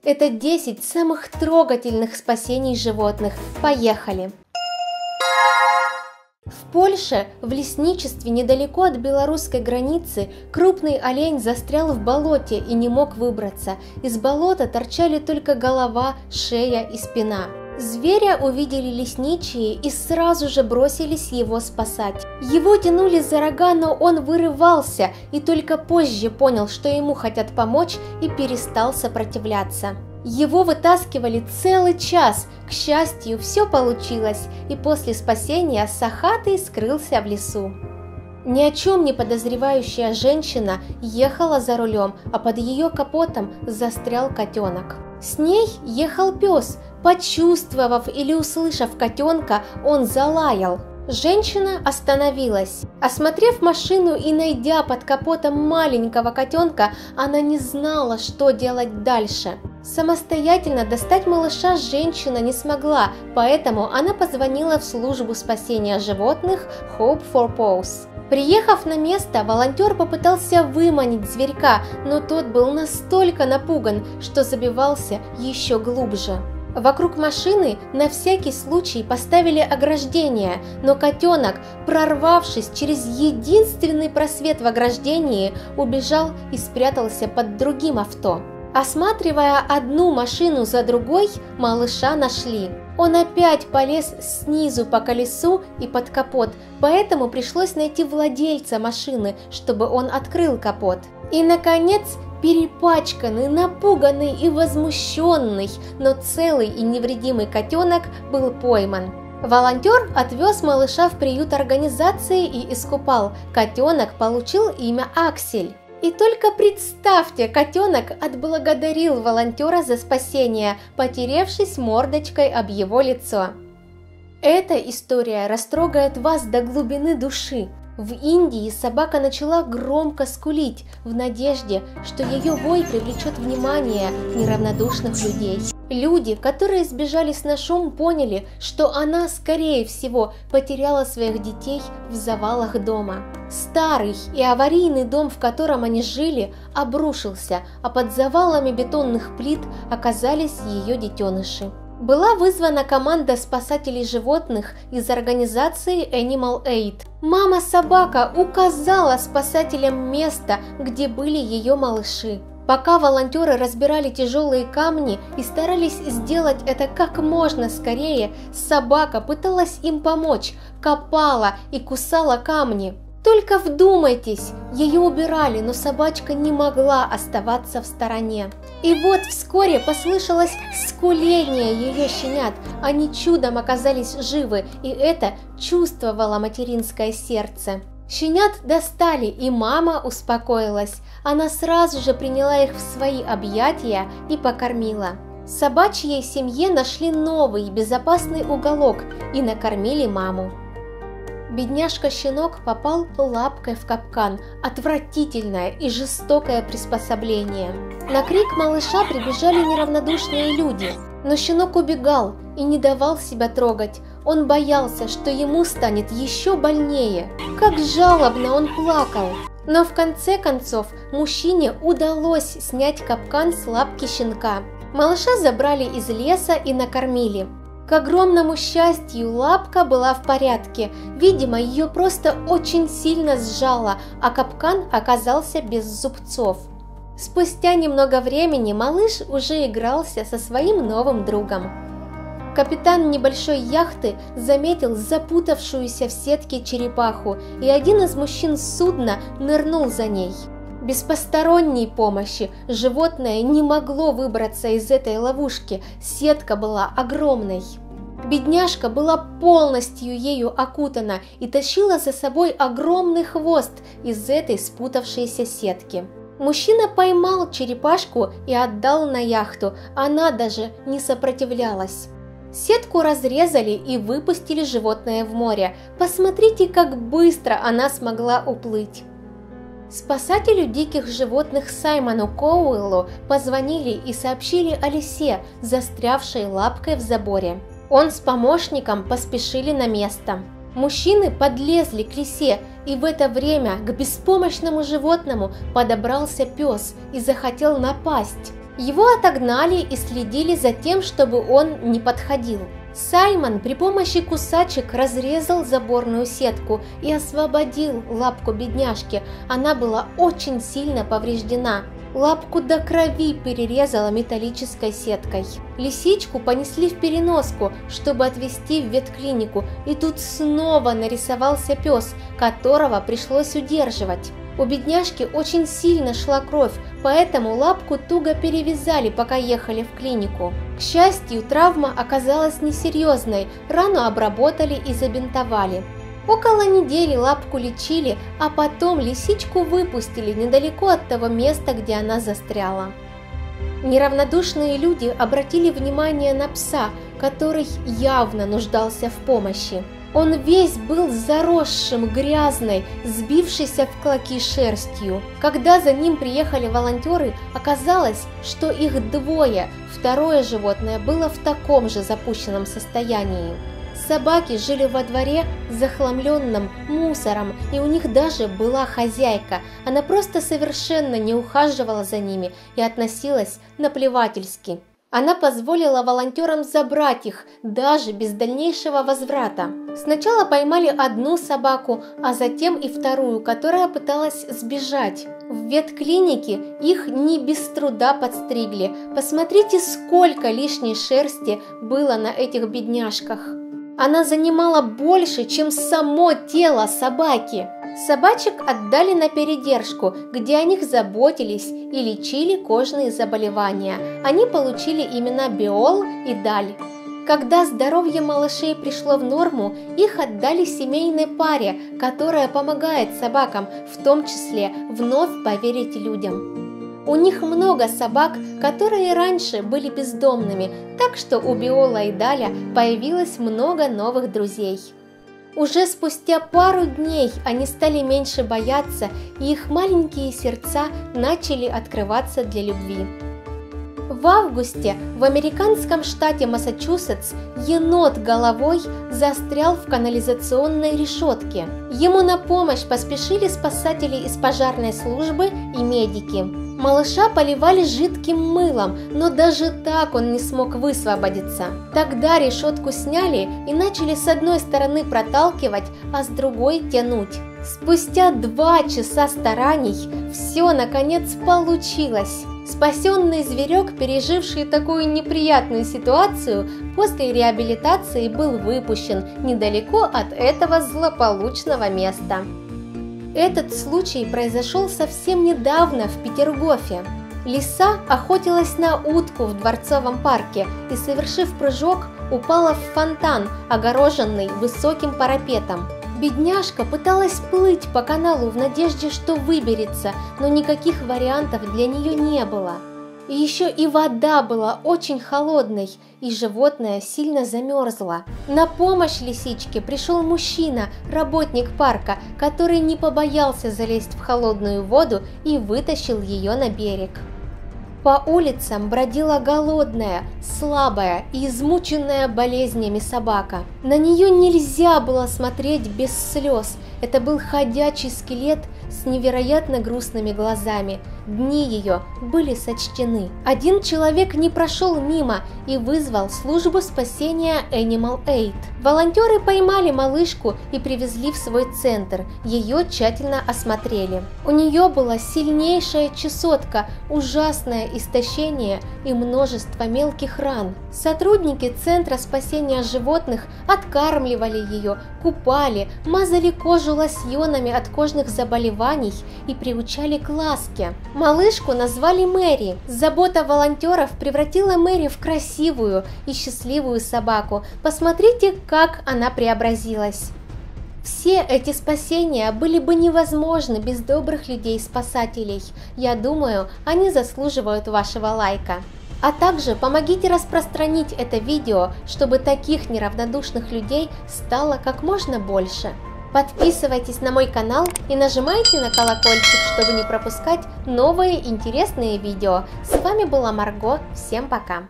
Это 10 самых трогательных спасений животных. Поехали! В Польше, в лесничестве недалеко от белорусской границы, крупный олень застрял в болоте и не мог выбраться. Из болота торчали только голова, шея и спина. Зверя увидели лесничие и сразу же бросились его спасать. Его тянули за рога, но он вырывался и только позже понял, что ему хотят помочь, и перестал сопротивляться. Его вытаскивали целый час. К счастью, все получилось, и после спасения сахатый скрылся в лесу. Ни о чем не подозревающая женщина ехала за рулем, а под ее капотом застрял котенок. С ней ехал пес. Почувствовав или услышав котенка, он залаял. Женщина остановилась. Осмотрев машину и найдя под капотом маленького котенка, она не знала, что делать дальше. Самостоятельно достать малыша женщина не смогла, поэтому она позвонила в службу спасения животных Hope for Paws. Приехав на место, волонтер попытался выманить зверька, но тот был настолько напуган, что забивался еще глубже. Вокруг машины на всякий случай поставили ограждение, но котенок, прорвавшись через единственный просвет в ограждении, убежал и спрятался под другим авто. Осматривая одну машину за другой, малыша нашли. Он опять полез снизу по колесу и под капот, поэтому пришлось найти владельца машины, чтобы он открыл капот. И, наконец, перепачканный, напуганный и возмущенный, но целый и невредимый котенок был пойман. Волонтер отвез малыша в приют организации и искупал. Котенок получил имя Аксель. И только представьте, котенок отблагодарил волонтера за спасение, потеревшись мордочкой об его лицо. Эта история растрогает вас до глубины души. В Индии собака начала громко скулить в надежде, что ее вой привлечет внимание неравнодушных людей. Люди, которые сбежались на шум, поняли, что она, скорее всего, потеряла своих детей в завалах дома. Старый и аварийный дом, в котором они жили, обрушился, а под завалами бетонных плит оказались ее детеныши. Была вызвана команда спасателей животных из организации Animal Aid. Мама-собака указала спасателям место, где были ее малыши. Пока волонтеры разбирали тяжелые камни и старались сделать это как можно скорее, собака пыталась им помочь, копала и кусала камни. Только вдумайтесь, ее убирали, но собачка не могла оставаться в стороне. И вот вскоре послышалось скуление ее щенят, они чудом оказались живы, и это чувствовало материнское сердце. Щенят достали, и мама успокоилась, она сразу же приняла их в свои объятия и покормила. Собачьей семье нашли новый безопасный уголок и накормили маму. Бедняжка-щенок попал лапкой в капкан. Отвратительное и жестокое приспособление. На крик малыша прибежали неравнодушные люди. Но щенок убегал и не давал себя трогать. Он боялся, что ему станет еще больнее. Как жалобно он плакал. Но в конце концов мужчине удалось снять капкан с лапки щенка. Малыша забрали из леса и накормили. К огромному счастью, лапка была в порядке, видимо, ее просто очень сильно сжало, а капкан оказался без зубцов. Спустя немного времени малыш уже игрался со своим новым другом. Капитан небольшой яхты заметил запутавшуюся в сетке черепаху, и один из мужчин судна нырнул за ней. Без посторонней помощи животное не могло выбраться из этой ловушки, сетка была огромной. Бедняжка была полностью ею окутана и тащила за собой огромный хвост из этой спутавшейся сетки. Мужчина поймал черепашку и отдал на яхту, она даже не сопротивлялась. Сетку разрезали и выпустили животное в море. Посмотрите, как быстро она смогла уплыть. Спасателю диких животных Саймону Коуэллу позвонили и сообщили о лисе, застрявшей лапкой в заборе. Он с помощником поспешили на место. Мужчины подлезли к лисе, и в это время к беспомощному животному подобрался пес и захотел напасть. Его отогнали и следили за тем, чтобы он не подходил. Саймон при помощи кусачек разрезал заборную сетку и освободил лапку бедняжки. Она была очень сильно повреждена. Лапку до крови перерезала металлической сеткой. Лисичку понесли в переноску, чтобы отвезти в ветклинику, и тут снова нарисовался пес, которого пришлось удерживать. У бедняжки очень сильно шла кровь, поэтому лапку туго перевязали, пока ехали в клинику. К счастью, травма оказалась несерьезной, рану обработали и забинтовали. Около недели лапку лечили, а потом лисичку выпустили недалеко от того места, где она застряла. Неравнодушные люди обратили внимание на пса, который явно нуждался в помощи. Он весь был заросшим, грязной, сбившейся в клоки шерстью. Когда за ним приехали волонтеры, оказалось, что их двое, второе животное было в таком же запущенном состоянии. Собаки жили во дворе, захламленном мусором, и у них даже была хозяйка. Она просто совершенно не ухаживала за ними и относилась наплевательски. Она позволила волонтерам забрать их, даже без дальнейшего возврата. Сначала поймали одну собаку, а затем и вторую, которая пыталась сбежать. В ветклинике их не без труда подстригли. Посмотрите, сколько лишней шерсти было на этих бедняжках. Она занимала больше, чем само тело собаки. Собачек отдали на передержку, где о них заботились и лечили кожные заболевания. Они получили имена Биол и Даль. Когда здоровье малышей пришло в норму, их отдали семейной паре, которая помогает собакам, в том числе вновь поверить людям. У них много собак, которые раньше были бездомными, так что у Биола и Даля появилось много новых друзей. Уже спустя пару дней они стали меньше бояться, и их маленькие сердца начали открываться для любви. В августе в американском штате Массачусетс енот головой застрял в канализационной решетке. Ему на помощь поспешили спасатели из пожарной службы и медики. Малыша поливали жидким мылом, но даже так он не смог высвободиться. Тогда решетку сняли и начали с одной стороны проталкивать, а с другой тянуть. Спустя 2 часа стараний все наконец получилось. Спасенный зверек, переживший такую неприятную ситуацию, после реабилитации был выпущен недалеко от этого злополучного места. Этот случай произошел совсем недавно в Петергофе. Лиса охотилась на утку в Дворцовом парке и, совершив прыжок, упала в фонтан, огороженный высоким парапетом. Бедняжка пыталась плыть по каналу в надежде, что выберется, но никаких вариантов для нее не было. И еще и вода была очень холодной, и животное сильно замерзло. На помощь лисичке пришел мужчина, работник парка, который не побоялся залезть в холодную воду и вытащил ее на берег. По улицам бродила голодная, слабая и измученная болезнями собака. На нее нельзя было смотреть без слез. Это был ходячий скелет с невероятно грустными глазами. Дни ее были сочтены. Один человек не прошел мимо и вызвал службу спасения Animal Aid. Волонтеры поймали малышку и привезли в свой центр. Ее тщательно осмотрели. У нее была сильнейшая чесотка, ужасное истощение и множество мелких ран. Сотрудники Центра спасения животных откармливали ее, купали, мазали кожу лосьонами от кожных заболеваний и приучали к ласке. Малышку назвали Мэри. Забота волонтеров превратила Мэри в красивую и счастливую собаку. Посмотрите, как она преобразилась. Все эти спасения были бы невозможны без добрых людей-спасателей. Я думаю, они заслуживают вашего лайка. А также помогите распространить это видео, чтобы таких неравнодушных людей стало как можно больше. Подписывайтесь на мой канал и нажимайте на колокольчик, чтобы не пропускать новые интересные видео. С вами была Марго. Всем пока!